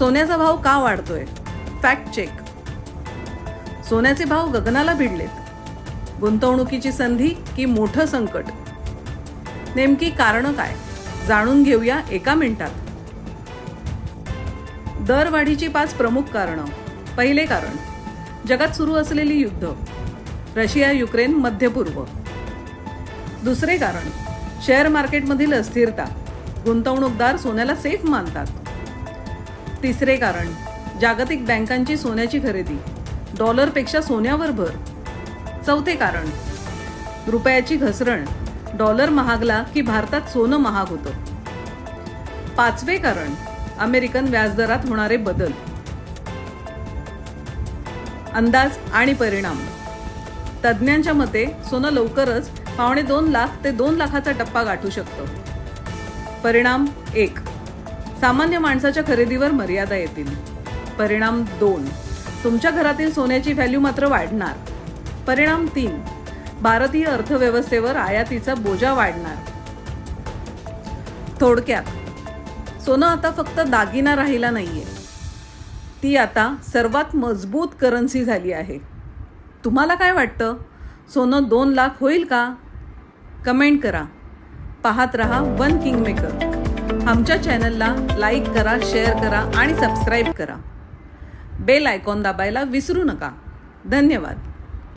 सोन्याचा भाव का वाढतोय? Fact check. सोन्याचे भाव गगनाला भिडलेत. गुंतवणुकीची संधी की मोठं संकट? नेमकी कारणं काय? जाणून घेऊया एका मिनिटात. दरवाढीची 5 प्रमुख कारणं. पहिले कारण, जगात सुरू असलेली युद्ध, रशिया युक्रेन मध्य पूर्व. दुसरे कारण, शेअर मार्केटमधील अस्थिरता, गुंतवणूकदार सोन्याला सेफ मानतात. तिसरे कारण, जागतिक बँकांची सोन्याची खरेदी, डॉलरपेक्षा सोन्यावर भर. चौथे कारण, रुपयाची घसरण, डॉलर महागला की भारतात सोनं महाग होतं. पाचवे कारण, अमेरिकन व्याजदरात होणारे बदल. अंदाज आणि परिणाम. तज्ज्ञांच्या मते सोनं लवकरच 1.25 लाख ते 2 लाखाचा टप्पा गाठू शकतं. परिणाम 1, सामान्य माणसाच्या खरेदीवर मर्यादा येतील. परिणाम 2, तुमच्या घरातील सोन्याची व्हॅल्यू मात्र वाढणार. परिणाम 3, भारतीय अर्थव्यवस्थेवर आयातीचा बोजा वाढणार. थोडक्यात, सोनं आता फक्त दागिना राहिला नाहीये, ती आता सर्वात मजबूत करन्सी झाली आहे. तुम्हाला काय वाटतं? सोनं 2 लाख होईल का? कमेंट करा. पाहत रहा वन किंगमेकर. आमच्या चॅनलला लाईक करा, शेअर करा आणि सबस्क्राईब करा. बेल आयकॉन दाबायला विसरू नका. धन्यवाद.